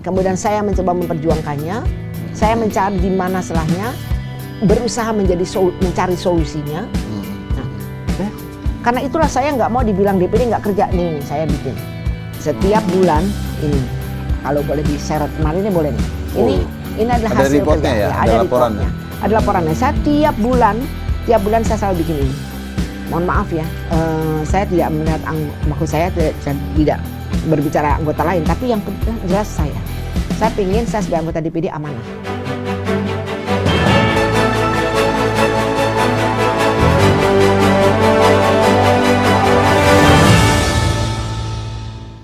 Kemudian saya mencoba memperjuangkannya, saya mencari di mana salahnya, berusaha mencari solusinya. Nah, karena itulah saya nggak mau dibilang DPD nggak kerja. Nih saya bikin setiap bulan ini, kalau boleh diseret kemarin ini boleh nih. Ini adalah ada hasil reportnya kerja. ya, ada laporannya. Ada laporannya. Saya tiap bulan saya selalu bikin ini. Mohon maaf ya, saya tidak melihat maksud saya tidak berbicara anggota lain, tapi yang jelas saya ingin saya sebagai anggota DPD amanah.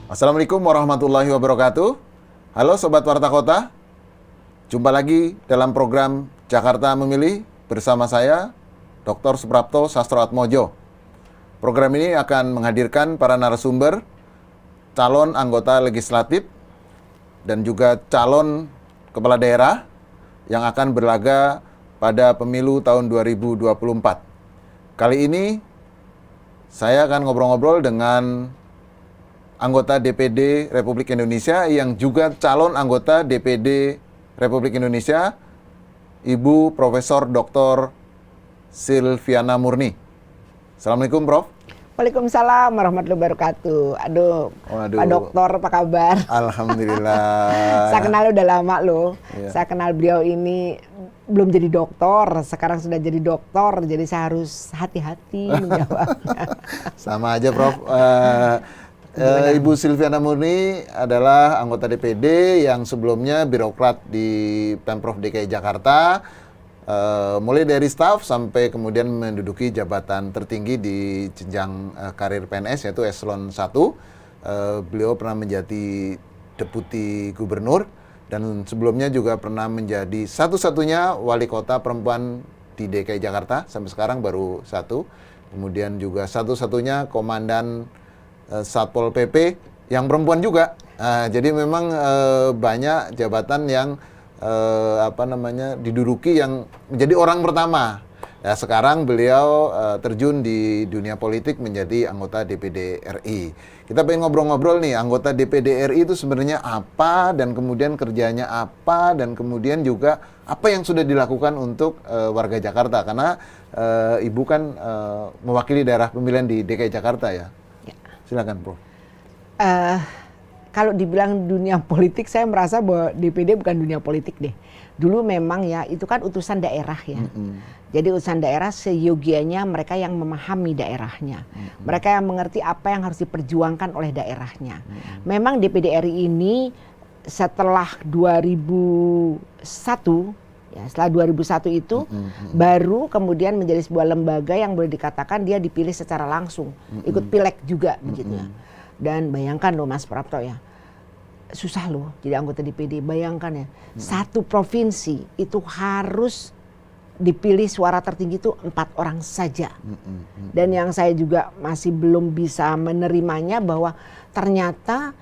Assalamualaikum warahmatullahi wabarakatuh. Halo Sobat Warta Kota, jumpa lagi dalam program Jakarta Memilih bersama saya, Dr. Suprapto Sastroatmojo. Program ini akan menghadirkan para narasumber, calon anggota legislatif, dan juga calon kepala daerah yang akan berlaga pada pemilu tahun 2024. Kali ini saya akan ngobrol-ngobrol dengan anggota DPD Republik Indonesia yang juga calon anggota DPD Republik Indonesia, Ibu Profesor Dr. Silviana Murni. Assalamualaikum, Prof. Waalaikumsalam warahmatullahi wabarakatuh. Aduh, Pak Doktor, apa kabar? Alhamdulillah. Saya kenal udah lama loh. Iya. Saya kenal beliau ini belum jadi doktor, sekarang sudah jadi doktor, jadi saya harus hati-hati menjawabnya. Sama aja, Prof. Ibu Silviana Murni adalah anggota DPD yang sebelumnya birokrat di Pemprov DKI Jakarta, mulai dari staf sampai kemudian menduduki jabatan tertinggi di jenjang karir PNS, yaitu eselon 1. Beliau pernah menjadi deputi gubernur dan sebelumnya juga pernah menjadi satu-satunya wali kota perempuan di DKI Jakarta, sampai sekarang baru satu. Kemudian juga satu-satunya komandan Satpol PP yang perempuan juga. Jadi memang banyak jabatan yang diduduki yang menjadi orang pertama. Ya, sekarang beliau terjun di dunia politik menjadi anggota DPD RI. Kita pengen ngobrol-ngobrol nih, anggota DPD RI itu sebenarnya apa, dan kemudian kerjanya apa, dan kemudian juga apa yang sudah dilakukan untuk warga Jakarta. Karena Ibu kan mewakili daerah pemilihan di DKI Jakarta ya. Silakan, Prof. Kalau dibilang dunia politik, saya merasa bahwa DPD bukan dunia politik deh. Dulu memang ya, itu kan utusan daerah ya. Jadi utusan daerah seyogianya mereka yang memahami daerahnya. Mereka yang mengerti apa yang harus diperjuangkan oleh daerahnya. Memang DPD RI ini setelah 2001, ya, setelah 2001 itu baru kemudian menjadi sebuah lembaga yang boleh dikatakan dia dipilih secara langsung, ikut pileg juga begitu ya. Dan bayangkan loh Mas Prapto ya, susah loh jadi anggota DPD. Bayangkan ya, satu provinsi itu harus dipilih suara tertinggi itu 4 orang saja. Dan yang saya juga masih belum bisa menerimanya bahwa ternyata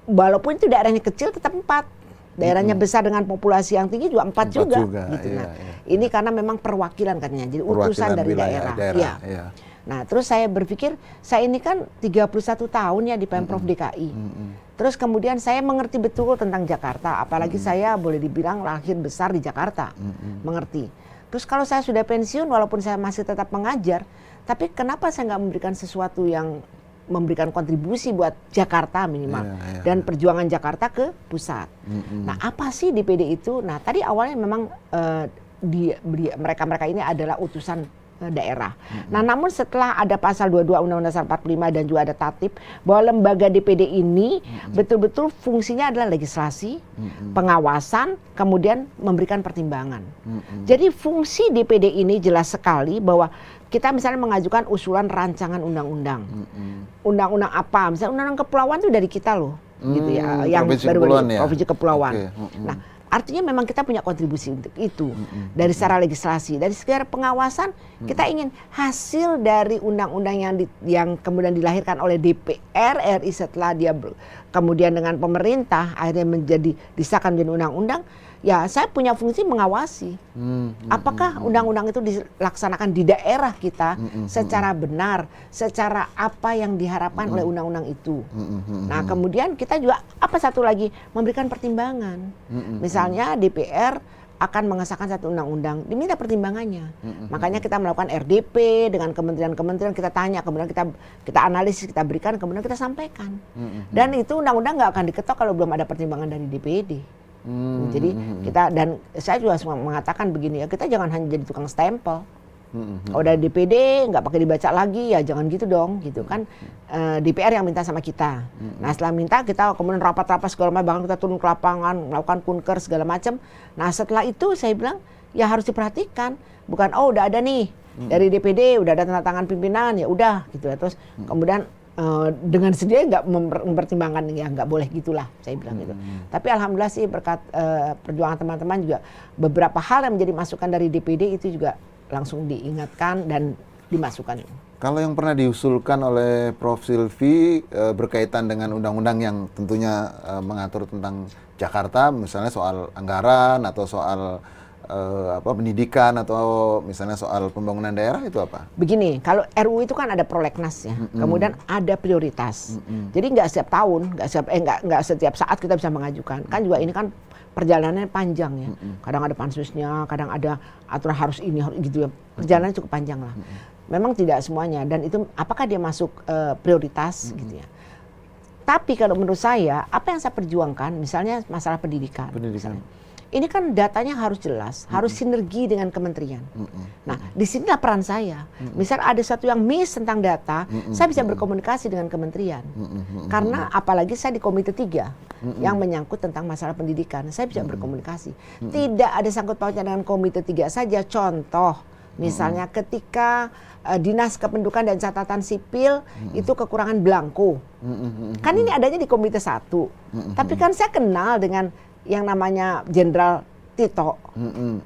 walaupun itu daerahnya kecil tetap 4. Daerahnya besar dengan populasi yang tinggi juga 4 juga gitu. Iya, Nah, iya. Ini karena memang perwakilan katanya, jadi utusan dari daerah. Ya. Iya. Nah, terus saya berpikir, saya ini kan 31 tahun ya di Pemprov DKI. Terus kemudian saya mengerti betul tentang Jakarta, apalagi saya boleh dibilang lahir besar di Jakarta. Mengerti. Terus kalau saya sudah pensiun, walaupun saya masih tetap mengajar, tapi kenapa saya nggak memberikan sesuatu yang memberikan kontribusi buat Jakarta minimal, dan perjuangan Jakarta ke pusat. Nah, apa sih DPD itu? Nah, tadi awalnya memang mereka ini adalah utusan daerah. Nah, namun setelah ada pasal 22 Undang-Undang Dasar 45 dan juga ada tatib bahwa lembaga DPD ini betul-betul fungsinya adalah legislasi, pengawasan, kemudian memberikan pertimbangan. Jadi fungsi DPD ini jelas sekali bahwa kita misalnya mengajukan usulan rancangan undang-undang. Undang-undang apa? Misalnya undang-undang kepulauan itu dari kita loh, gitu ya, yang baru Provinsi Kepulauan. Okay. Nah, artinya memang kita punya kontribusi untuk itu dari secara legislasi, dari secara pengawasan. Kita ingin hasil dari undang-undang yang kemudian dilahirkan oleh DPR RI setelah dia kemudian dengan pemerintah akhirnya disahkan menjadi undang-undang, ya saya punya fungsi mengawasi. Apakah undang-undang itu dilaksanakan di daerah kita secara benar, secara apa yang diharapkan oleh undang-undang itu. Nah kemudian kita juga satu lagi memberikan pertimbangan. Misalnya DPR akan mengesahkan satu undang-undang, diminta pertimbangannya. Makanya kita melakukan RDP dengan kementerian-kementerian, kita tanya, kemudian kita analisis, kita berikan, kemudian kita sampaikan. Dan itu undang-undang nggak akan diketok kalau belum ada pertimbangan dari DPD. Jadi kita, dan saya juga mengatakan begini ya, kita jangan hanya jadi tukang stempel. Kalau dari DPD nggak pakai dibaca lagi, ya jangan gitu dong, gitu kan. DPR yang minta sama kita. Nah setelah minta kita kemudian rapat-rapat segala macam, bahkan kita turun ke lapangan, melakukan kunker segala macam. Nah setelah itu saya bilang ya harus diperhatikan, bukan udah ada nih dari DPD, udah ada tanda tangan pimpinan, ya udah gitu ya. Terus kemudian dengan sendiri nggak mempertimbangkan, ya nggak boleh gitulah saya bilang gitu. Tapi alhamdulillah sih berkat perjuangan teman-teman juga beberapa hal yang menjadi masukan dari DPD itu juga langsung diingatkan dan dimasukkan. Kalau yang pernah diusulkan oleh Prof. Silvi berkaitan dengan undang-undang yang tentunya mengatur tentang Jakarta, misalnya soal anggaran atau soal pendidikan atau misalnya soal pembangunan daerah, itu apa? Begini, kalau RUU itu kan ada prolegnas ya, kemudian ada prioritas. Jadi nggak setiap tahun, nggak setiap saat kita bisa mengajukan. Kan juga ini kan perjalanannya panjang ya. Kadang ada pansusnya, kadang ada aturan harus ini, harus gitu ya. Perjalanannya cukup panjang lah. Memang tidak semuanya, dan itu apakah dia masuk prioritas gitu ya. Tapi kalau menurut saya, apa yang saya perjuangkan, misalnya masalah pendidikan. Misalnya, ini kan datanya harus jelas, harus sinergi dengan kementerian. Nah, disinilah peran saya. Misal ada satu yang miss tentang data, saya bisa berkomunikasi dengan kementerian. Karena apalagi saya di Komite 3 yang menyangkut tentang masalah pendidikan, saya bisa berkomunikasi. Tidak ada sangkut pautnya dengan Komite 3 saja. Contoh, misalnya ketika Dinas Kependudukan dan Catatan Sipil itu kekurangan belangko. Kan ini adanya di Komite 1. Tapi kan saya kenal dengan yang namanya Jenderal Tito.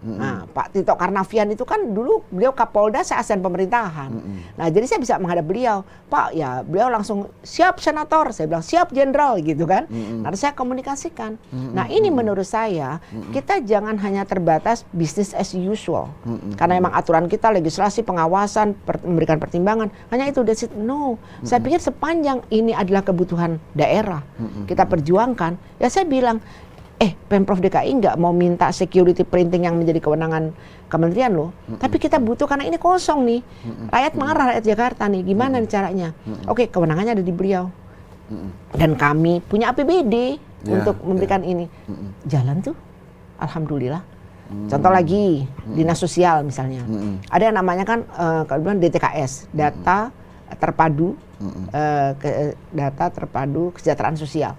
Nah, Pak Tito Karnavian itu kan dulu beliau Kapolda, saya asisten pemerintahan. Nah, jadi saya bisa menghadap beliau. Pak, ya beliau langsung siap senator. Saya bilang siap jenderal gitu kan. Nah, saya komunikasikan. Nah, ini menurut saya kita jangan hanya terbatas business as usual. Karena memang aturan kita legislasi, pengawasan, memberikan pertimbangan. Hanya itu, that's it. No. Saya pikir sepanjang ini adalah kebutuhan daerah, kita perjuangkan. Ya saya bilang, Pemprov DKI nggak mau minta security printing yang menjadi kewenangan kementerian loh. Tapi kita butuh karena ini kosong nih. Rakyat marah, rakyat Jakarta nih. Gimana nih caranya? Oke, kewenangannya ada di beliau. Dan kami punya APBD untuk memberikan ini. Jalan tuh, alhamdulillah. Contoh lagi, dinas sosial misalnya. Ada yang namanya kan, kalau bilang DTKS, data terpadu. Data terpadu kesejahteraan sosial.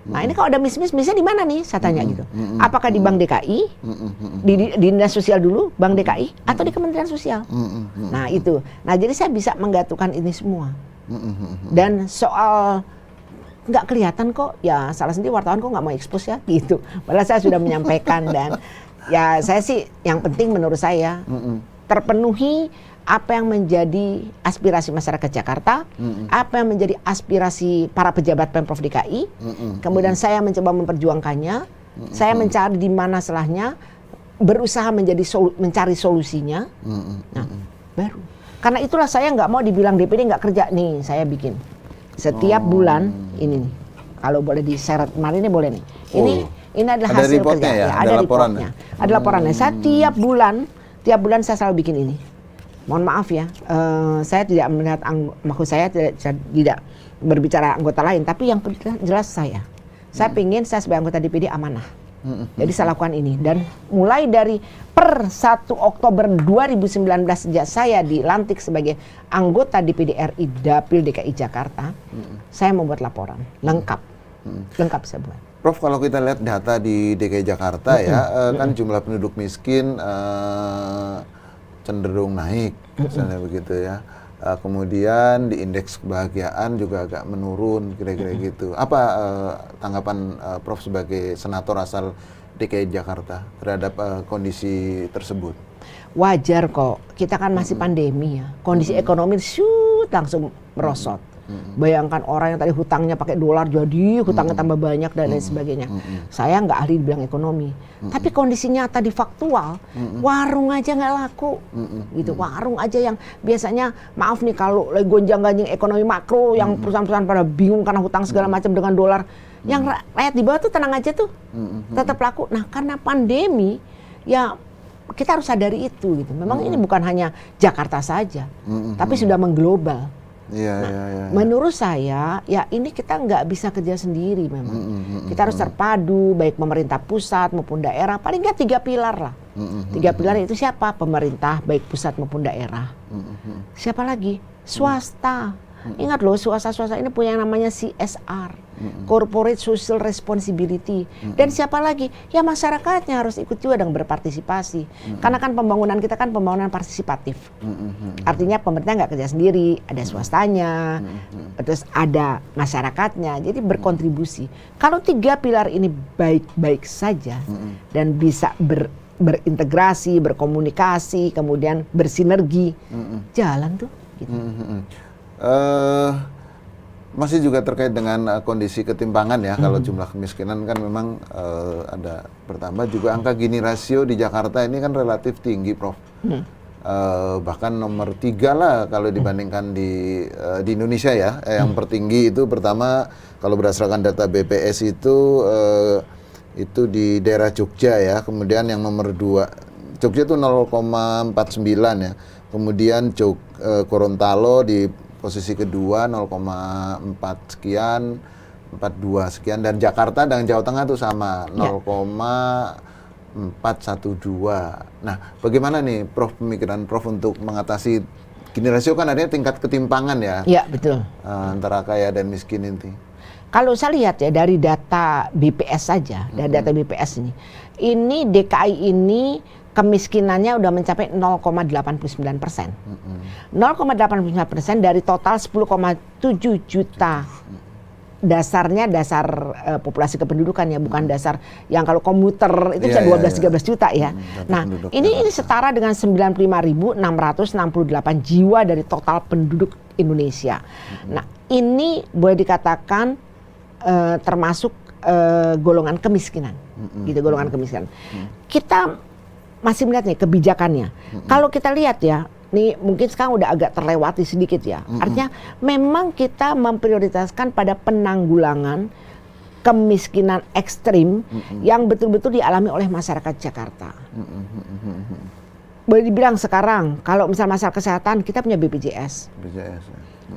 Nah ini kalau ada miss-missnya di mana nih? Saya tanya gitu. Apakah di Bank DKI, di Dinas Sosial dulu, Bank DKI, atau di Kementerian Sosial? Nah itu. Nah jadi saya bisa menggatukan ini semua. Dan soal nggak kelihatan kok, ya salah sendiri wartawan kok nggak mau expose ya gitu. Padahal saya sudah menyampaikan dan ya saya sih yang penting menurut saya terpenuhi apa yang menjadi aspirasi masyarakat Jakarta, apa yang menjadi aspirasi para pejabat Pemprov DKI, kemudian saya mencoba memperjuangkannya, saya mencari di mana salahnya, berusaha mencari solusinya, nah baru. Karena itulah saya nggak mau dibilang DPD nggak kerja nih, saya bikin setiap bulan ini nih, kalau boleh di-share kemarin ini boleh nih, ini adalah hasil kerja, ya? Ada reportnya, ada laporannya. Saya tiap bulan saya selalu bikin ini. Mohon maaf ya, saya tidak melihat maksud saya tidak berbicara anggota lain, tapi yang jelas saya ingin saya sebagai anggota DPD amanah. Jadi saya lakukan ini dan mulai dari per 1 Oktober 2019 sejak saya dilantik sebagai anggota DPD RI Dapil DKI Jakarta, saya membuat laporan lengkap saya buat. Prof, kalau kita lihat data di DKI Jakarta kan jumlah penduduk miskin cenderung naik, misalnya begitu ya. Kemudian di indeks kebahagiaan juga agak menurun, kira-kira gitu. Apa tanggapan Prof sebagai senator asal DKI Jakarta terhadap kondisi tersebut? Wajar kok, kita kan masih pandemi ya. Kondisi ekonomi langsung merosot. Bayangkan orang yang tadi hutangnya pakai dolar jadi hutangnya tambah banyak dan lain sebagainya. Saya nggak ahli di bidang ekonomi, tapi kondisi nyata di faktual, warung aja nggak laku, gitu. Warung aja yang biasanya, maaf nih kalau lagi gonjang-ganjing ekonomi makro, yang perusahaan-perusahaan pada bingung karena hutang segala macam dengan dolar, yang rakyat di bawah tuh tenang aja tuh, tetap laku. Nah karena pandemi, ya kita harus sadari itu gitu. Memang ini bukan hanya Jakarta saja, tapi sudah mengglobal. Menurut saya, ya ini kita nggak bisa kerja sendiri memang. Kita harus terpadu, baik pemerintah pusat maupun daerah. Paling nggak 3 pilar lah. 3 pilar itu siapa? Pemerintah, baik pusat maupun daerah. Siapa lagi? Swasta. Ingat loh, swasta-swasta ini punya yang namanya CSR, Corporate Social Responsibility. Dan siapa lagi? Ya masyarakatnya harus ikut juga dan berpartisipasi. Karena kan pembangunan kita kan pembangunan partisipatif. Artinya pemerintah nggak kerja sendiri, ada swastanya, terus ada masyarakatnya. Jadi berkontribusi. Kalau 3 pilar ini baik-baik saja dan bisa berintegrasi, berkomunikasi, kemudian bersinergi, jalan tuh. Gitu. Masih juga terkait dengan kondisi ketimpangan ya. Kalau jumlah kemiskinan kan memang ada bertambah, juga angka Gini rasio di Jakarta ini kan relatif tinggi, Prof. Bahkan nomor 3 lah kalau dibandingkan di Indonesia ya. Yang tertinggi itu pertama kalau berdasarkan data BPS itu di daerah Jogja ya. Kemudian yang nomor 2 Jogja itu 0,49 ya. Kemudian Gorontalo di posisi kedua 0,4 sekian, 42 sekian, dan Jakarta dan Jawa Tengah itu sama 0,412. Nah, bagaimana nih Prof pemikiran Prof untuk mengatasi Gini rasio? Kan adanya tingkat ketimpangan ya. Iya, betul. Antara kaya dan miskin ini. Kalau saya lihat ya dari data BPS saja, dari data BPS ini DKI ini kemiskinannya udah mencapai 0,89%. 0,89% dari total 10,7 juta. Dasarnya dasar populasi kependudukan ya, bukan dasar yang kalau komuter itu bisa 12-13 juta ya. Nah, ini setara dengan 95.668 jiwa dari total penduduk Indonesia. Nah, ini boleh dikatakan termasuk golongan kemiskinan. Gitu, golongan kemiskinan. Kita masih melihat nih kebijakannya. Kalau kita lihat ya, nih mungkin sekarang udah agak terlewati sedikit ya. Artinya memang kita memprioritaskan pada penanggulangan kemiskinan ekstrim yang betul-betul dialami oleh masyarakat Jakarta. Boleh dibilang sekarang kalau misalnya masalah kesehatan kita punya BPJS.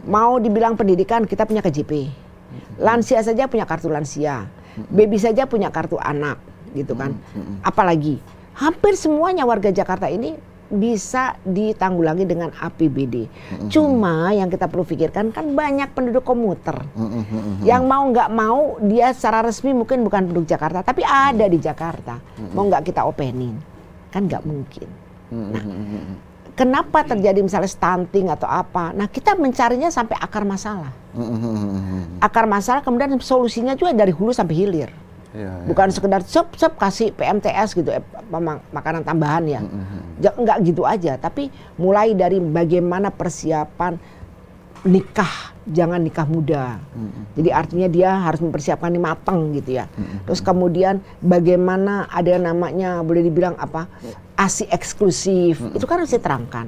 Mau dibilang pendidikan kita punya KJP. Lansia saja punya kartu lansia. Baby saja punya kartu anak, gitu kan. Apalagi hampir semuanya warga Jakarta ini bisa ditanggulangi dengan APBD. Cuma yang kita perlu pikirkan kan banyak penduduk komuter. Yang mau nggak mau dia secara resmi mungkin bukan penduduk Jakarta, tapi ada di Jakarta. Mau nggak kita openin? Kan nggak mungkin. Nah, kenapa terjadi misalnya stunting atau apa? Nah, kita mencarinya sampai akar masalah. Akar masalah kemudian solusinya juga dari hulu sampai hilir. Bukan sekedar sep kasih PMTS gitu, makanan tambahan ya. Enggak gitu aja, tapi mulai dari bagaimana persiapan nikah, jangan nikah muda. Jadi artinya dia harus mempersiapkan ini matang gitu ya. Terus kemudian bagaimana ada namanya boleh dibilang apa? ASI eksklusif. Itu kan harus diterangkan.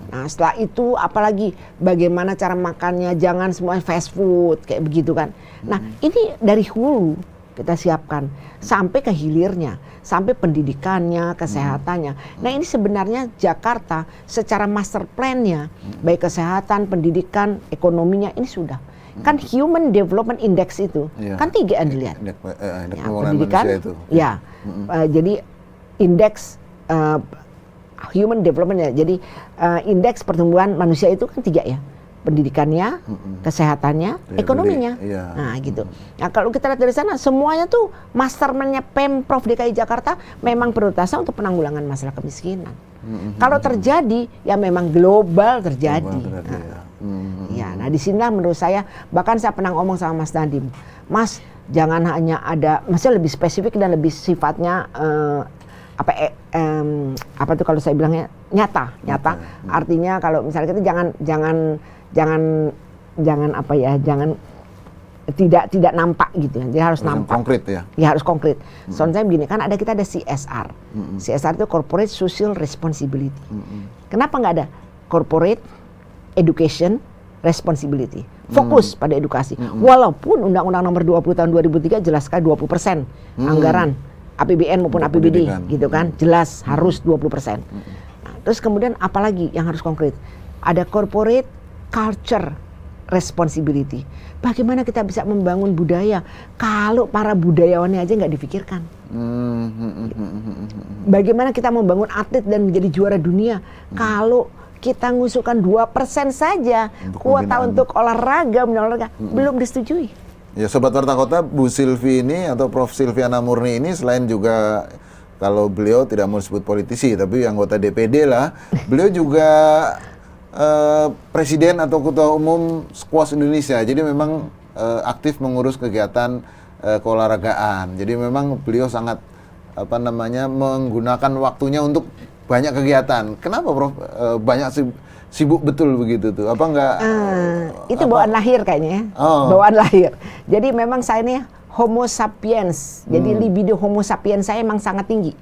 Nah, setelah itu apalagi bagaimana cara makannya, jangan semua fast food kayak begitu kan. Nah, ini dari hulu kita siapkan sampai ke hilirnya, sampai pendidikannya, kesehatannya. Nah, ini sebenarnya Jakarta secara master plan-nya, baik kesehatan, pendidikan, ekonominya ini sudah. Kan Human Development Index itu kan 3 yang dilihat. Pendidikan, ya. Jadi indeks Human Development, jadi indeks pertumbuhan manusia itu kan 3 ya. Pendidikannya, kesehatannya, ekonominya. Nah, gitu. Nah, kalau kita lihat dari sana, semuanya tuh masterman-nya Pemprov DKI Jakarta memang prioritasnya untuk penanggulangan masalah kemiskinan. Kalau terjadi, ya memang global terjadi. Nah, disinilah menurut saya, bahkan saya pernah ngomong sama Mas Nadiem, Mas, jangan hanya ada, maksudnya lebih spesifik dan lebih sifatnya apa tuh kalau saya bilangnya nyata. Artinya kalau misalnya kita jangan jangan tidak nampak gitu ya. Jadi harus nampak. Konkret ya. Ya harus konkret. Soalnya begini kan kita ada CSR. CSR itu Corporate Social Responsibility. Kenapa nggak ada Corporate Education Responsibility? Fokus pada edukasi. Walaupun Undang-Undang Nomor 20 Tahun 2003 jelas sekali 20% anggaran APBN maupun APBD gitu kan, jelas harus 20%. Nah, terus kemudian apalagi yang harus konkret? Ada Corporate Culture Responsibility. Bagaimana kita bisa membangun budaya kalau para budayawannya aja nggak difikirkan? Bagaimana kita membangun atlet dan menjadi juara dunia kalau kita ngusulkan 2% saja kuota untuk olahraga, belum disetujui? Ya Sobat Warta Kota, Bu Silvi ini atau Prof. Silviana Murni ini selain juga kalau beliau tidak mau disebut politisi tapi anggota DPD lah, beliau juga presiden atau ketua umum Squash Indonesia. Jadi memang aktif mengurus kegiatan keolahragaan. Jadi memang beliau sangat menggunakan waktunya untuk banyak kegiatan. Kenapa Prof banyak sibuk betul begitu tuh? Apa enggak itu bawaan lahir kayaknya ya. Bawaan lahir. Jadi memang saya ini Homo sapiens. Jadi libido Homo sapiens saya emang sangat tinggi.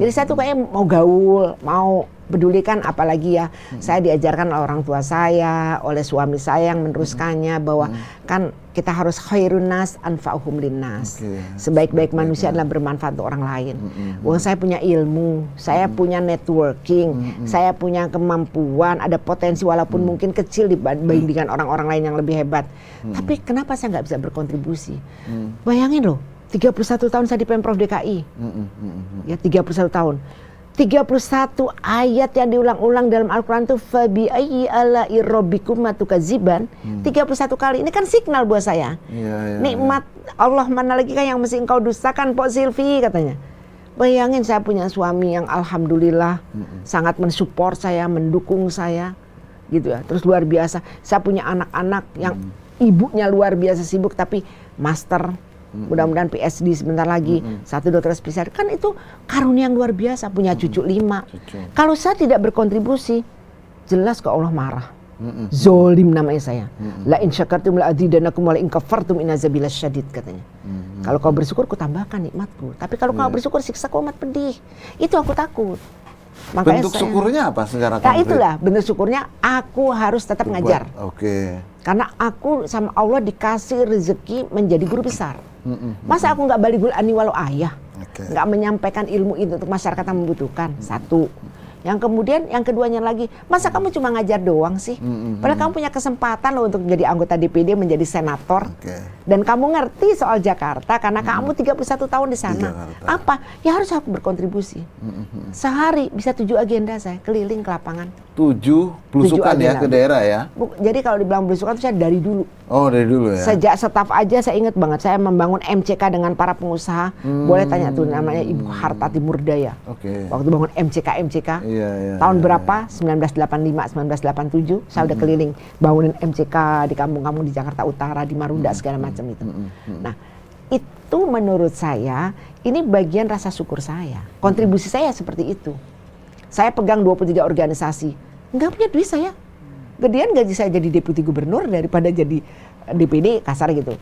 Jadi saya tuh kayak mau gaul, mau pedulikan, apalagi ya saya diajarkan oleh orang tua saya, oleh suami saya yang meneruskannya bahwa kan kita harus khairun nas anfa'uhum linnas. Sebaik-baik manusia adalah bermanfaat untuk orang lain. Wah, saya punya ilmu, saya punya networking, saya punya kemampuan, ada potensi walaupun mungkin kecil dibandingkan orang-orang lain yang lebih hebat. Tapi kenapa saya nggak bisa berkontribusi? Bayangin loh, 31 tahun saya di Pemprov DKI. Ya, 31 tahun. 31 ayat yang diulang-ulang dalam Al-Quran itu fabi ayyi ala'i rabbikuma tukadziban. 31 kali. Ini kan signal buat saya. Nikmat Allah mana lagi kan yang mesti engkau dustakan, Pak Silvi, katanya. Bayangin saya punya suami yang alhamdulillah sangat mensupport saya, mendukung saya gitu ya. Terus luar biasa. Saya punya anak-anak yang ibunya luar biasa sibuk tapi master, mudah-mudahan PSD sebentar lagi, satu dokter spesialis, kan itu karunia yang luar biasa, punya cucu 5. Kalau saya tidak berkontribusi, jelas ke Allah marah. Zolim namanya saya. La in syakartum la azidanakum wa la in kafartum inna azabi lasyadid, katanya. Kalau kau bersyukur, ku tambahkan nikmatku. Tapi kalau kau bersyukur, siksa ku amat pedih. Itu aku takut. Makanya bentuk syukurnya apa secara konkret? Nah itulah bentuk syukurnya, aku harus tetap ngajar. Karena aku sama Allah dikasih rezeki menjadi guru besar. Masa aku nggak baligul ani walau ayah, nggak menyampaikan ilmu itu untuk masyarakat yang membutuhkan. Satu. Yang kemudian, yang keduanya lagi, masa kamu cuma ngajar doang sih? Padahal kamu punya kesempatan loh untuk menjadi anggota DPD, menjadi senator. Dan kamu ngerti soal Jakarta karena kamu 31 tahun di sana. Apa? Ya harus aku berkontribusi. Sehari bisa 7 agenda saya keliling ke lapangan. 7 belusukan ya ke daerah ya? Jadi kalau dibilang belusukan itu saya dari dulu. Oh, dari dulu ya? Sejak staf aja saya ingat banget, saya membangun MCK dengan para pengusaha. Boleh tanya tuh, namanya Ibu Hartati Murdaya. Waktu bangun MCK. Tahun berapa? 1985, 1987, saya udah keliling bangunin MCK di kampung-kampung di Jakarta Utara, di Marunda, segala macam itu. Nah, itu menurut saya, ini bagian rasa syukur saya. Kontribusi saya seperti itu. Saya pegang 23 organisasi. Nggak punya duit saya. Gedean gaji saya jadi deputi gubernur daripada jadi DPD, kasar gitu.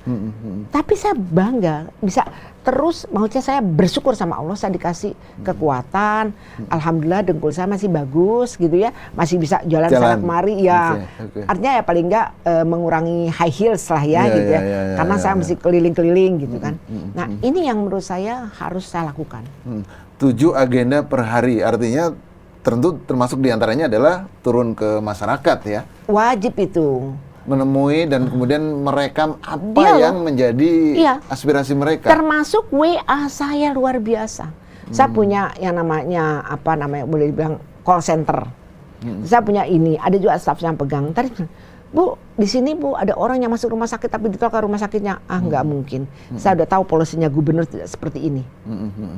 Tapi saya bangga bisa terus, maksudnya saya bersyukur sama Allah, saya dikasih kekuatan. Alhamdulillah dengkul saya masih bagus gitu ya, masih bisa jalan sana kemari ya. Artinya ya paling enggak mengurangi high heels lah ya gitu ya. Karena saya mesti keliling-keliling gitu kan. Nah, ini yang menurut saya harus saya lakukan. 7 agenda per hari, artinya tentu termasuk diantaranya adalah turun ke masyarakat ya. Wajib itu. Menemui dan kemudian merekam apa yang menjadi aspirasi mereka. Termasuk WA saya luar biasa. Saya punya yang namanya boleh dibilang call center. Saya punya ini, ada juga staff yang pegang. Tadi, Bu, di sini Bu ada orang yang masuk rumah sakit tapi ditolak ke rumah sakitnya. Nggak mungkin. Saya udah tahu polisinya gubernur tidak seperti ini.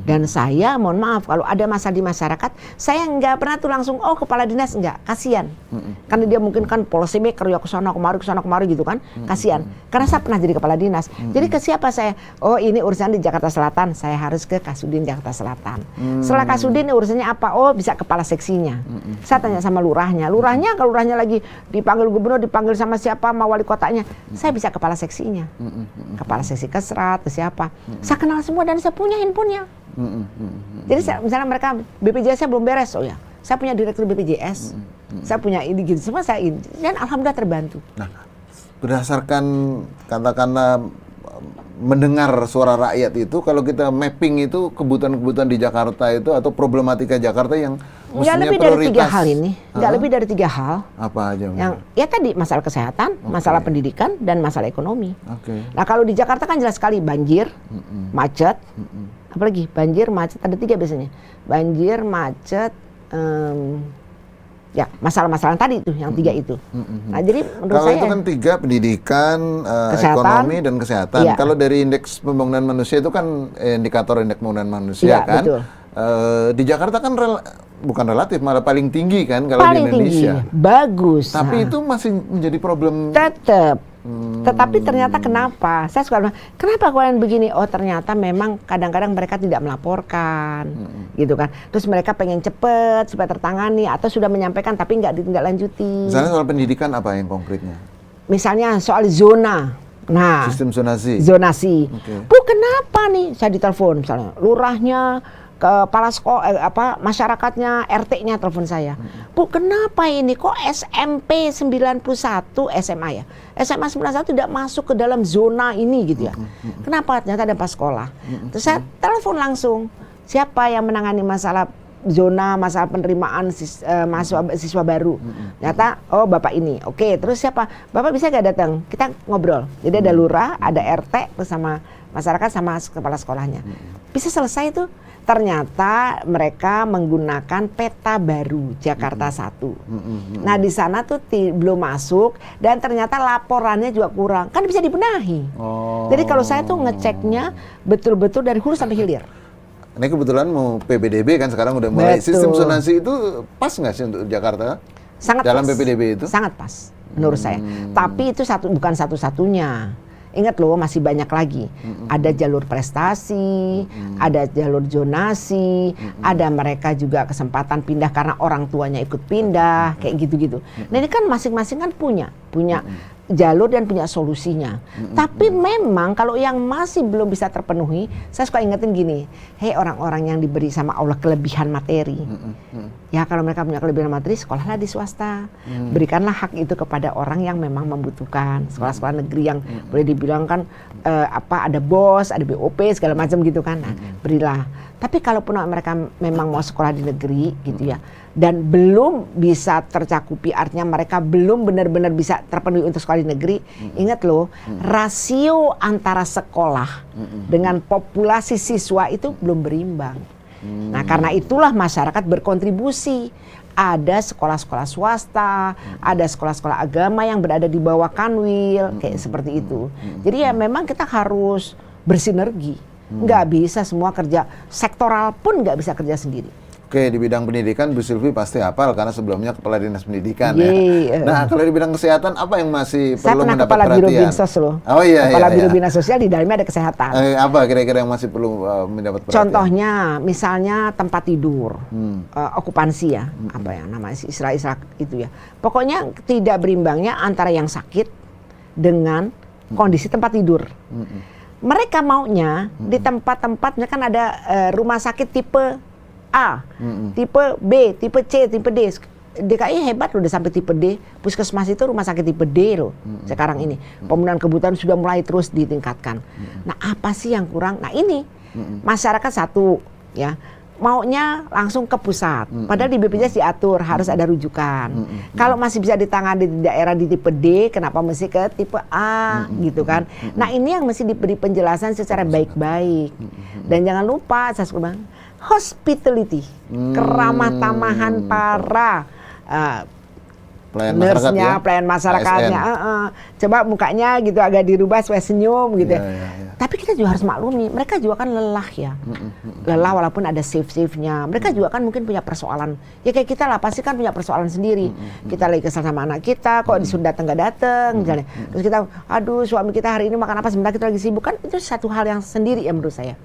Dan saya mohon maaf kalau ada masalah di masyarakat, saya nggak pernah tuh langsung kepala dinas, nggak, kasihan. Karena dia mungkin kan policy maker ya kesana kemari gitu kan, kasihan. Karena saya pernah jadi kepala dinas. Jadi ke siapa saya? Oh, ini urusan di Jakarta Selatan, saya harus ke Kasudin Jakarta Selatan. Setelah Kasudin urusannya apa? Oh, bisa kepala seksinya. Saya tanya sama lurahnya. Kalau lurahnya lagi dipanggil gubernur, dipanggil sama siapa, sama wali kotanya. Saya bisa kepala seksinya. Kepala seksi Kesrat, ke siapa. Saya kenal semua dan saya punya handphonenya. Jadi misalnya mereka BPJS-nya belum beres, oh ya, saya punya direktur BPJS. Saya punya ini gitu semua, saya ini. Dan alhamdulillah terbantu. Nah, berdasarkan katakanlah mendengar suara rakyat itu, kalau kita mapping itu kebutuhan-kebutuhan di Jakarta itu atau problematika Jakarta yang mestinya lebih prioritas. dari 3 hal ini, nggak lebih dari 3 hal. Apa aja? Yang ya tadi masalah kesehatan, masalah pendidikan, dan masalah ekonomi. Nah kalau di Jakarta kan jelas sekali banjir, macet, apalagi banjir, macet, ada 3 biasanya. Banjir, macet, ya masalah-masalah tadi itu, yang 3 itu. Nah jadi menurut kalau saya itu kan 3, pendidikan, kesehatan, ekonomi dan kesehatan. iya. Kalau dari indeks pembangunan manusia itu kan indikator indeks pembangunan manusia, iya, kan. Betul. Di Jakarta kan bukan relatif, malah paling tinggi kan kalau paling di Indonesia. Tinggi, bagus. Tapi itu masih menjadi problem. Tetap. Tetapi ternyata kenapa? Saya suka bilang, kenapa kalian begini? Oh ternyata memang kadang-kadang mereka tidak melaporkan, gitu kan. Terus mereka pengen cepet supaya tertangani atau sudah menyampaikan tapi nggak ditindaklanjuti. Misalnya soal pendidikan apa yang konkretnya? Misalnya soal zona. Nah, Sistem zonasi. Zonasi. Okay. Bu kenapa nih? Saya ditelepon misalnya, lurahnya, kepala sekolah, masyarakatnya, RT-nya telepon saya. Bu, kenapa ini kok SMP 91 SMA ya? SMA 91 tidak masuk ke dalam zona ini gitu ya. Kenapa? Ternyata ada pas sekolah. Terus saya telepon langsung, siapa yang menangani masalah zona, masalah penerimaan siswa baru. Ternyata, oh Bapak ini. Oke, terus siapa? Bapak bisa gak datang? Kita ngobrol. Jadi ada lurah, ada RT, bersama masyarakat sama kepala sekolahnya. Bisa selesai tuh. Ternyata mereka menggunakan peta baru Jakarta 1. Nah di sana tuh belum masuk dan ternyata laporannya juga kurang. Kan bisa dibenahi. Jadi kalau saya tuh ngeceknya betul-betul dari hulu sampai hilir. Ini kebetulan mau PPDB kan sekarang udah mulai. Betul. Sistem zonasi itu pas nggak sih untuk Jakarta? Sangat dalam pas. PPDB itu? Sangat pas menurut saya. Tapi itu bukan satu-satunya. Ingat loh, masih banyak lagi. Ada jalur prestasi, ada jalur zonasi, ada mereka juga kesempatan pindah karena orang tuanya ikut pindah, kayak gitu-gitu. Nah ini kan masing-masing kan punya jalur dan punya solusinya. Tapi memang kalau yang masih belum bisa terpenuhi, saya suka ingetin gini, hei orang-orang yang diberi sama Allah kelebihan materi, ya kalau mereka punya kelebihan materi, sekolahlah di swasta, berikanlah hak itu kepada orang yang memang membutuhkan. Sekolah-sekolah negeri yang boleh dibilang kan ada BOS, ada BOP segala macam gitu kan, nah, berilah. Tapi kalaupun mereka memang mau sekolah di negeri gitu ya, dan belum bisa tercakupi, artinya mereka belum benar-benar bisa terpenuhi untuk sekolah di negeri, ingat loh, rasio antara sekolah dengan populasi siswa itu belum berimbang. Nah karena itulah masyarakat berkontribusi. Ada sekolah-sekolah swasta, ada sekolah-sekolah agama yang berada di bawah Kanwil, kayak seperti itu. Jadi ya memang kita harus bersinergi. Nggak bisa semua kerja, sektoral pun nggak bisa kerja sendiri. Oke, di bidang pendidikan Bu Sylvie pasti hafal karena sebelumnya Kepala Dinas Pendidikan ya. Nah, kalau di bidang kesehatan apa yang masih perlu mendapat Kepala perhatian? Biro Binsos loh. Oh iya, Kepala Biro iya. Bina Sosial, di dalamnya ada kesehatan. Apa kira-kira yang masih perlu mendapat perhatian? Contohnya, misalnya tempat tidur, okupansi ya, apa ya namanya istilah-istilah itu ya. Pokoknya tidak berimbangnya antara yang sakit dengan kondisi tempat tidur. Mereka maunya di tempat-tempatnya kan ada rumah sakit tipe A, tipe B, tipe C, tipe D. DKI hebat loh udah sampai tipe D. Puskesmas itu rumah sakit tipe D loh sekarang ini. Pemenuhan kebutuhan sudah mulai terus ditingkatkan. Nah apa sih yang kurang? Nah ini masyarakat satu ya maunya langsung ke pusat. Padahal di BPJS diatur harus ada rujukan. Kalau masih bisa ditangani di daerah di tipe D, kenapa mesti ke tipe A gitu kan? Nah ini yang mesti diberi penjelasan secara baik-baik. Dan jangan lupa saya suka bilang, hospitality, keramah tamahan para nurse-nya, pelayan masyarakatnya. Coba mukanya gitu agak dirubah supaya senyum gitu. Tapi kita juga harus maklumi, mereka juga kan lelah ya. Lelah walaupun ada shift-shiftnya. Mereka juga kan mungkin punya persoalan. Ya kayak kita lah, pasti kan punya persoalan sendiri. Kita lagi kesal sama anak kita, kok disuruh datang gak datang misalnya. Terus kita, aduh suami kita hari ini makan apa, sebentar kita lagi sibuk. Kan itu satu hal yang sendiri ya menurut saya.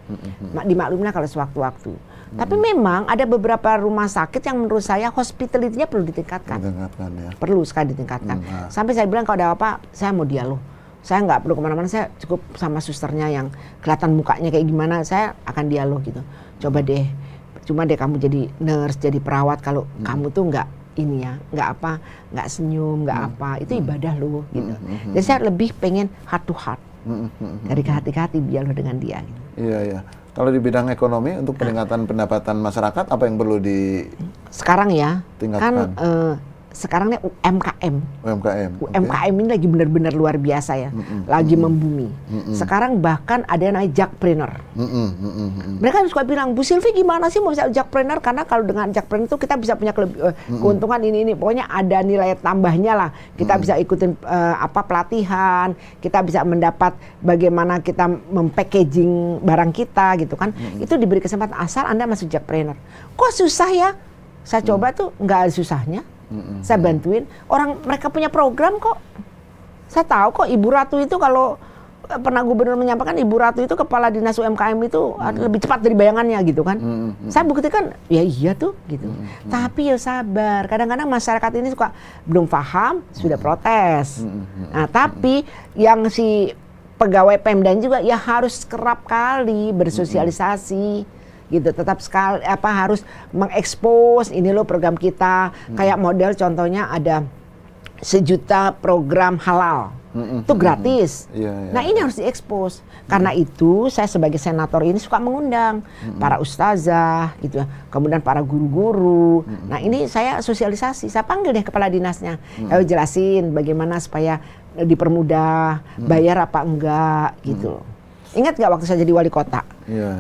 Dimaklumilah kalau sewaktu-waktu. Tapi memang ada beberapa rumah sakit yang menurut saya hospitality-nya perlu ditingkatkan. Ya. Perlu sekali ditingkatkan. Sampai saya bilang kalau ada apa, saya mau dialog. Saya nggak perlu kemana-mana, saya cukup sama susternya yang kelihatan mukanya kayak gimana, saya akan dialog gitu. Coba deh, cuma deh kamu jadi nurse, jadi perawat, kalau kamu tuh nggak ini ya, nggak senyum, nggak apa, itu ibadah loh gitu. Jadi saya lebih pengen heart to heart, dari ke hati-hati dialog dengan dia. Gitu. Iya. Kalau di bidang ekonomi untuk peningkatan pendapatan masyarakat, apa yang perlu sekarang ya, tingkatkan? kan sekarang nih UMKM Okay. ini lagi benar-benar luar biasa ya, lagi membumi. Sekarang bahkan ada yang namanya jakpreneur. Mereka suka bilang, Bu Silvi gimana sih mau bisa jakpreneur? Karena kalau dengan jakpreneur itu kita bisa punya keuntungan ini. Pokoknya ada nilai tambahnya lah. Kita bisa ikutin pelatihan, kita bisa mendapat bagaimana kita mempackaging barang kita gitu kan. Itu diberi kesempatan asal Anda masuk jakpreneur. Kok susah ya? Saya coba tuh nggak ada susahnya. Saya bantuin orang, mereka punya program kok. Saya tahu kok Ibu Ratu itu, kalau pernah gubernur menyampaikan Ibu Ratu itu kepala dinas UMKM itu lebih cepat dari bayangannya gitu kan. Saya buktikan ya iya tuh gitu. Tapi ya sabar, kadang-kadang masyarakat ini suka belum paham sudah protes. Nah, tapi yang si pegawai Pemda juga ya harus kerap kali bersosialisasi. Gitu, tetap sekali harus mengekspos ini loh program kita. Kayak model contohnya ada 1 juta program halal. Itu gratis. Nah, ini harus diekspos. Karena itu saya sebagai senator ini suka mengundang para ustazah gitu ya. Kemudian para guru-guru. Nah, ini saya sosialisasi. Saya panggil deh kepala dinasnya. Ayo jelasin bagaimana supaya dipermudah, bayar apa enggak gitu. Ingat nggak waktu saya jadi wali kota?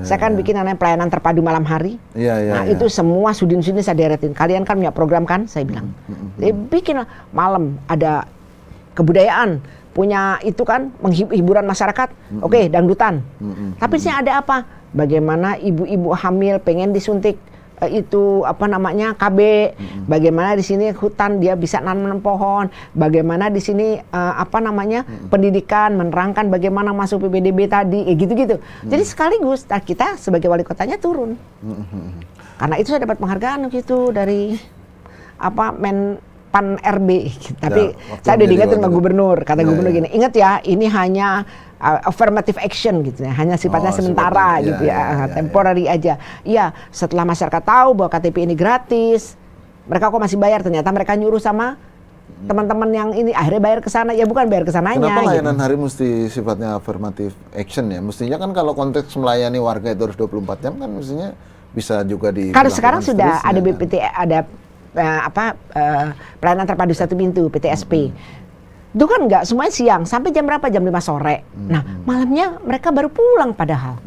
Saya kan bikin namanya pelayanan terpadu malam hari. Nah, itu semua sudin-sudin saya deretin. Kalian kan punya program kan? Saya bilang. Bikin malam ada kebudayaan, punya itu kan hiburan masyarakat. Oke, dangdutan. Tapi sih ada apa? Bagaimana ibu-ibu hamil pengen disuntik itu KB, bagaimana di sini hutan dia bisa nanam pohon, bagaimana di sini pendidikan, menerangkan bagaimana masuk PPDB tadi, gitu-gitu. Jadi sekaligus kita sebagai wali kotanya turun. Karena itu saya dapat penghargaan gitu dari Pan RB, tapi saya udah diingetin sama gubernur, kata gubernur gini, ingat ya ini hanya affirmative action gitu ya, hanya sifatnya sementara gitu ya, temporary aja. Iya, setelah masyarakat tahu bahwa KTP ini gratis, mereka kok masih bayar, ternyata mereka nyuruh sama teman-teman yang ini akhirnya bayar ke sana, ya bukan bayar ke sananya. Kenapa layanan hari mesti sifatnya affirmative action ya? Mestinya kan kalau konteks melayani warga itu harus 24 jam kan mestinya bisa juga di. Kalau sekarang sudah ada BPT, ada pelayanan terpadu satu pintu PTSP. Itu kan nggak semuanya siang, sampai jam berapa? Jam 5 sore. Nah, malamnya mereka baru pulang padahal.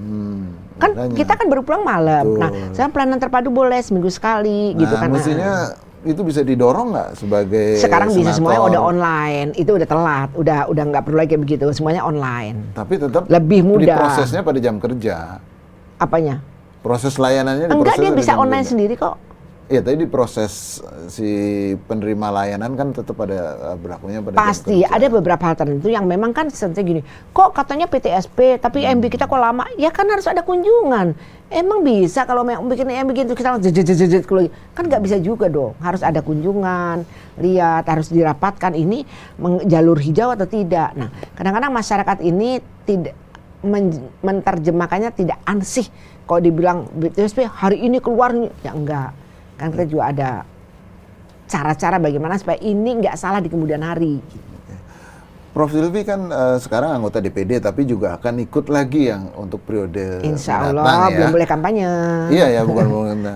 Kan makanya. Kita kan baru pulang malam. Betul. Nah, sekarang pelayanan terpadu boleh seminggu sekali gitu kan. Mestinya itu bisa didorong nggak sebagai sekarang senator? Bisa semuanya udah online. Itu udah telat, udah nggak perlu lagi begitu. Semuanya online. Tapi tetap lebih mudah. Di prosesnya pada jam kerja. Apanya? Proses layanannya enggak, dia bisa online sendiri kok. Iya, tadi di proses si penerima layanan kan tetap ada berlakunya pada pasti ada beberapa hal tertentu yang memang kan seperti gini. Kok katanya PTSP tapi MB kita kok lama? Ya kan harus ada kunjungan. Emang bisa kalau bikin MB gitu kita jejet kan nggak bisa juga dong. Harus ada kunjungan, lihat, harus dirapatkan ini jalur hijau atau tidak. Nah, kadang-kadang masyarakat ini tidak menerjemahkannya tidak ansih. Kalau dibilang PTSP hari ini keluar, ya enggak. Kan kita juga ada cara-cara bagaimana supaya ini nggak salah di kemudian hari. Prof. Silvi kan sekarang anggota DPD tapi juga akan ikut lagi yang untuk periode Insya Allah ya. Belum boleh kampanye. Iya ya, bukan.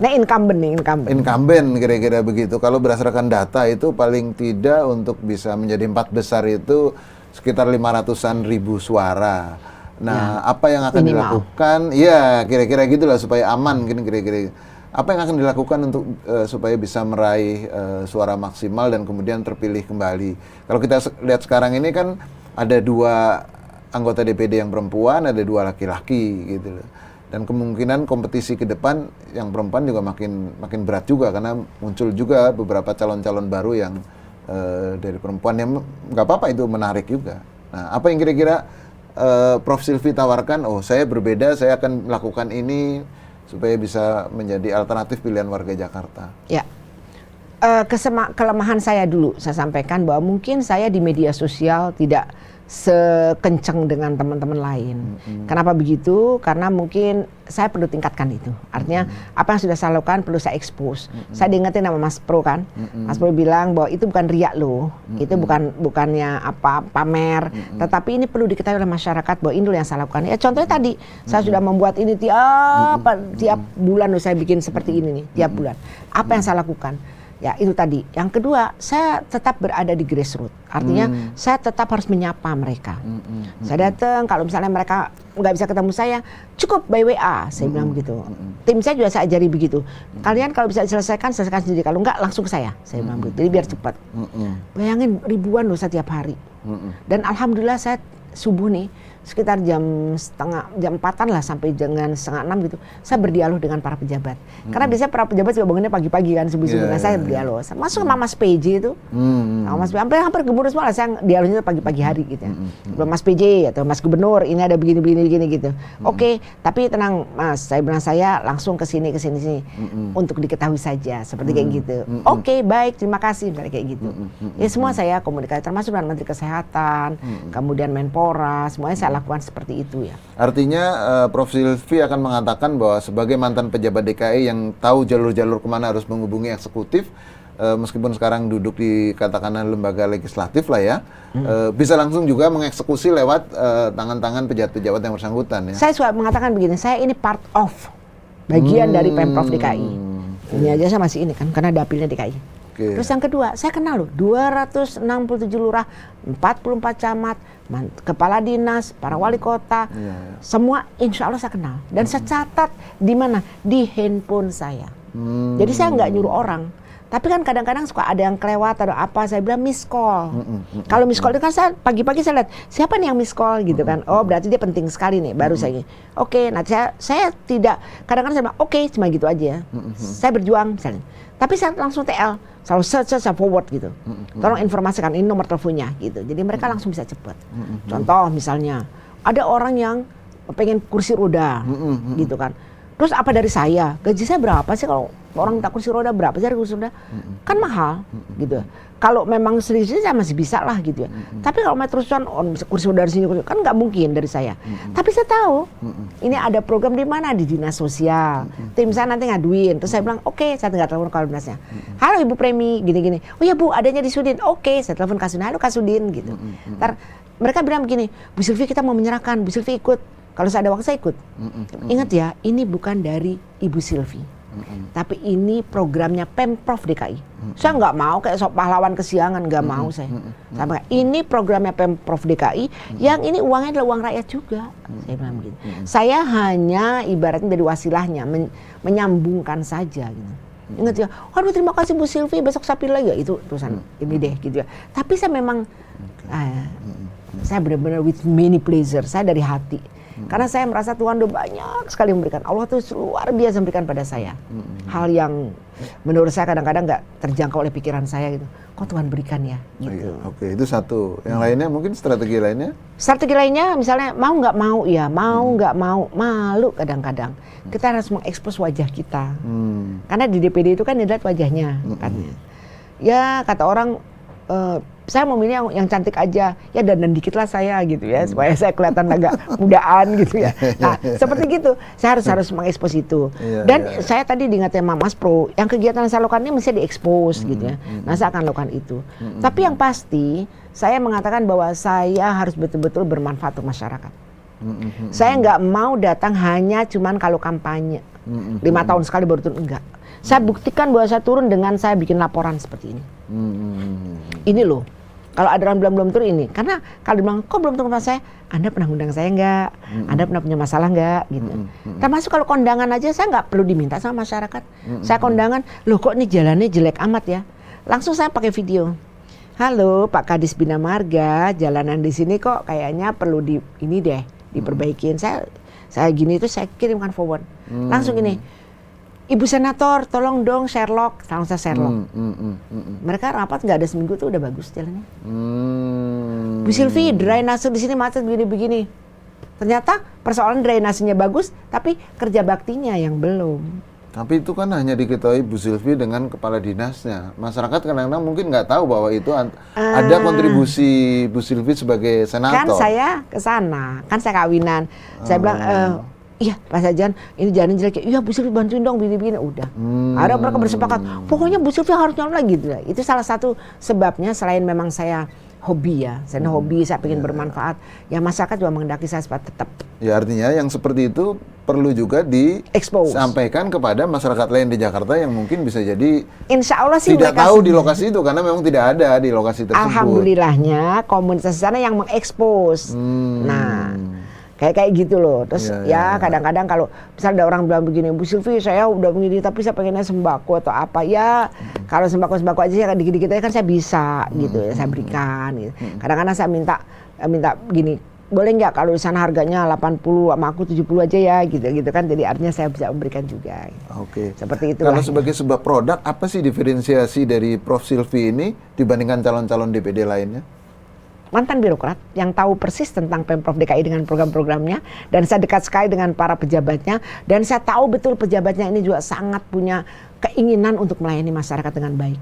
Nah, incumbent. Incumbent kira-kira begitu. Kalau berdasarkan data itu paling tidak untuk bisa menjadi 4 besar itu sekitar 500-an ribu suara. Nah, apa yang akan dilakukan? Iya, kira-kira gitulah supaya aman kira-kira. Apa yang akan dilakukan untuk supaya bisa meraih suara maksimal dan kemudian terpilih kembali? Kalau kita lihat sekarang ini kan ada 2 anggota DPD yang perempuan, ada 2 laki-laki gitu loh. Dan kemungkinan kompetisi ke depan yang perempuan juga makin berat juga karena muncul juga beberapa calon-calon baru yang dari perempuan yang nggak apa-apa, itu menarik juga. Nah, apa yang kira-kira Prof. Silvi tawarkan? Oh, saya berbeda, saya akan melakukan ini supaya bisa menjadi alternatif pilihan warga Jakarta? Ya, kelemahan saya dulu saya sampaikan bahwa mungkin saya di media sosial tidak sekencang dengan teman-teman lain. Kenapa begitu? Karena mungkin saya perlu tingkatkan itu. Artinya apa yang sudah saya lakukan perlu saya expose. Saya diingetin sama Mas Pro kan. Mas Pro bilang bahwa itu bukan riak loh. Itu bukannya apa pamer. Tetapi ini perlu diketahui oleh masyarakat bahwa ini loh yang saya lakukan. Ya contohnya tadi saya sudah membuat ini tiap bulan loh saya bikin seperti ini nih tiap bulan. Apa yang saya lakukan? Ya itu tadi. Yang kedua, saya tetap berada di grassroots. Artinya saya tetap harus menyapa mereka. Saya datang, kalau misalnya mereka nggak bisa ketemu saya, cukup by WA, saya bilang begitu. Tim saya juga saya ajari begitu. Kalian kalau bisa selesaikan sendiri. Kalau nggak langsung ke saya bilang begitu. Jadi biar cepat. Bayangin ribuan loh setiap hari. Dan alhamdulillah saya subuh nih, sekitar jam 4-an lah sampai dengan 5:30 gitu, saya berdialog dengan para pejabat. Karena biasanya para pejabat juga bangunnya pagi-pagi kan, subuh-subuh. Saya berdialog. Masuk sama Mas PJ itu, sama Mas hampir gubernur semua lah, saya dialognya pagi-pagi hari gitu ya. Mas PJ atau Mas Gubernur, ini ada begini gitu. Oke, tapi tenang Mas, saya bilang saya langsung ke sini untuk diketahui saja, seperti kayak gitu. Oke, baik, terima kasih, kayak gitu. Ya semua saya komunikasi, termasuk dengan Menteri Kesehatan, kemudian Menpora, semuanya saya lakukan seperti itu ya. Artinya Prof. Silvi akan mengatakan bahwa sebagai mantan pejabat DKI yang tahu jalur-jalur kemana harus menghubungi eksekutif, meskipun sekarang duduk di katakanlah lembaga legislatif lah ya, bisa langsung juga mengeksekusi lewat tangan-tangan pejabat-pejabat yang bersangkutan ya. Saya suka mengatakan begini, saya ini part of bagian dari Pemprov DKI. Ini aja saya masih ini kan, karena dapilnya DKI. Terus yang kedua, saya kenal loh 267 lurah, 44 camat, kepala dinas, para wali kota, semua insya Allah saya kenal. Dan saya catat di mana? Di handphone saya. Jadi saya nggak nyuruh orang. Tapi kan kadang-kadang suka ada yang kelewat atau apa, saya bilang miss call. Kalau miss call itu kan saya pagi-pagi saya lihat siapa nih yang miss call gitu kan. Oh berarti dia penting sekali nih, baru saya oke, nah saya tidak, kadang-kadang saya bilang oke, cuma gitu aja. Saya berjuang misalnya. Tapi saya langsung TL, selalu saya forward gitu. Tolong informasikan ini nomor teleponnya gitu. Jadi mereka langsung bisa cepat. Contoh misalnya, ada orang yang pengen kursi roda gitu kan. Terus apa dari saya? Gaji saya berapa sih kalau orang minta kursi roda, berapa sih kursi roda? Kan mahal gitu. Kalau memang serius saya masih bisa lah gitu ya. Tapi kalau terus-terusan kursi roda dari sini, kan nggak mungkin dari saya. Tapi saya tahu ini ada program di mana, di dinas sosial. Tim saya nanti ngaduin. Terus saya bilang oke, saya tinggal telepon kalau dinasnya. Halo Ibu Premi, gini-gini. Oh ya Bu, adanya di Sudin. Oke, saya telepon Kasudin. Halo Kasudin gitu. Ntar mereka bilang begini, Bu Silvi kita mau menyerahkan, Bu Silvi ikut. Kalau saya ada waktu saya ikut. Ingat ya, ini bukan dari Ibu Silvi. Tapi ini programnya Pemprov DKI. Saya nggak mau kayak sok pahlawan kesiangan, nggak mau saya. Ini programnya Pemprov DKI, yang ini uangnya adalah uang rakyat juga. Saya bilang begitu. Saya hanya ibaratnya dari wasilahnya, menyambungkan saja gitu. Ingat ya, aduh terima kasih Bu Silvi, besok saya pilih lagi ya, itu urusan ini deh gitu ya. Tapi saya memang, saya benar-benar with many pleasure, saya dari hati. Karena saya merasa Tuhan udah banyak sekali memberikan. Allah tuh luar biasa memberikan pada saya. Hal yang menurut saya kadang-kadang nggak terjangkau oleh pikiran saya gitu. Kok Tuhan berikan ya? Gitu. Oke, itu satu. Yang lainnya mungkin strategi lainnya? Strategi lainnya misalnya mau nggak mau ya, nggak mau, malu kadang-kadang. Kita harus mengekspos wajah kita. Karena di DPD itu kan dilihat wajahnya. Kan. Ya kata orang, saya mau milih yang cantik aja, ya dandan dikit lah saya gitu ya, supaya saya kelihatan agak mudaan gitu ya. Nah seperti gitu, saya harus mengekspos itu. Dan saya tadi diingatkan sama Mas Pro, yang kegiatan yang saya lakukan ini mesti diekspos gitu ya. Nah saya akan lakukan itu. Tapi yang pasti, saya mengatakan bahwa saya harus betul-betul bermanfaat untuk masyarakat. Saya nggak mau datang hanya cuman kalau kampanye, 5 tahun sekali baru turun, enggak. Saya buktikan bahwa saya turun dengan saya bikin laporan seperti ini. Ini loh. Kalau ada orang bilang belum turun ini, karena kalau bilang kok belum turun saya, Anda pernah undang saya nggak? Anda pernah punya masalah nggak? Gitu. Termasuk kalau kondangan aja saya nggak perlu diminta sama masyarakat. Saya kondangan, loh kok ini jalannya jelek amat ya? Langsung saya pakai video. Halo Pak Kadis Bina Marga, jalanan di sini kok kayaknya perlu ini deh diperbaikin. Saya gini itu saya kirimkan forward. Langsung ini. Ibu Senator, tolong dong Sherlock, langsung saya Sherlock. Mereka rapat nggak ada seminggu tuh udah bagus jalannya. Bu Silvi, drainase di sini macet begini-begini. Ternyata persoalan drainasinya bagus, tapi kerja baktinya yang belum. Tapi itu kan hanya diketahui Bu Sylvie dengan kepala dinasnya. Masyarakat kadang-kadang mungkin nggak tahu bahwa itu ada kontribusi Bu Sylvie sebagai senator. Kan saya ke sana, kan saya kawinan. Saya bilang, iya Pak Sajan, ini jalan jelek. Iya Bu Sylvie bantuin dong, begini-begini. Udah. Ada mereka bersepakat, pokoknya Bu Sylvie harus nyalon lagi. Gitu. Itu salah satu sebabnya selain memang saya hobi ya. Saya hobi, saya ingin bermanfaat. Ya masyarakat juga menghendaki saya supaya tetap. Ya artinya yang seperti itu perlu juga disampaikan kepada masyarakat lain di Jakarta yang mungkin bisa jadi Insya Allah sih tidak tahu di lokasi itu karena memang tidak ada di lokasi tersebut. Alhamdulillahnya komunitas sana yang mengekspos. Nah, kayak gitu loh. Terus kadang-kadang kalau misalnya ada orang bilang begini, Bu Sylvie saya udah begini tapi saya pengennya sembako atau apa ya. Kalau sembako aja ya dikit-dikit aja kan saya bisa gitu ya, saya berikan gitu. Kadang-kadang saya minta gini, boleh nggak kalau di sana harganya 80 sama aku 70 aja ya gitu kan, jadi artinya saya bisa memberikan juga gitu. Oke. Seperti itu. Kalau sebagai sebuah produk, apa sih diferensiasi dari Prof Sylvie ini dibandingkan calon-calon DPD lainnya? Mantan birokrat yang tahu persis tentang Pemprov DKI dengan program-programnya, dan saya dekat sekali dengan para pejabatnya, dan saya tahu betul pejabatnya ini juga sangat punya keinginan untuk melayani masyarakat dengan baik.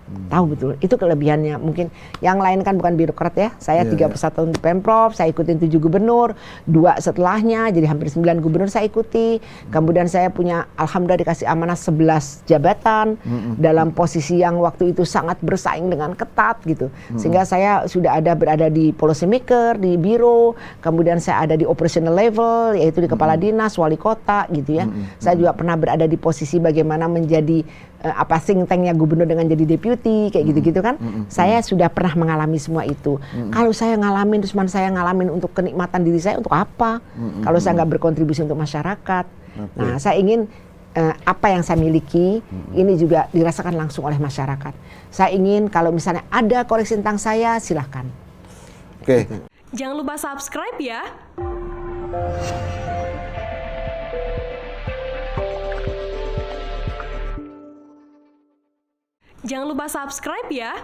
Tahu betul, itu kelebihannya. Mungkin yang lain kan bukan birokrat ya. Saya 31 tahun di Pemprov, saya ikutin 7 gubernur, 2 setelahnya, jadi hampir 9 gubernur saya ikuti. Kemudian saya punya, alhamdulillah dikasih amanah 11 jabatan dalam posisi yang waktu itu sangat bersaing dengan ketat gitu. Sehingga saya sudah berada di policy maker, di biro, kemudian saya ada di operational level, yaitu di kepala dinas, wali kota gitu ya. Saya juga pernah berada di posisi bagaimana menjadi think tanknya gubernur dengan jadi deputy kayak gitu-gitu kan. Saya sudah pernah mengalami semua itu. Kalau saya ngalamin, terus saya ngalamin untuk kenikmatan diri saya, untuk apa? Kalau saya nggak berkontribusi untuk masyarakat. Nah, saya ingin apa yang saya miliki ini juga dirasakan langsung oleh masyarakat. Saya ingin kalau misalnya ada koreksi tentang saya, silahkan. Oke. Jangan lupa subscribe ya. Jangan lupa subscribe ya.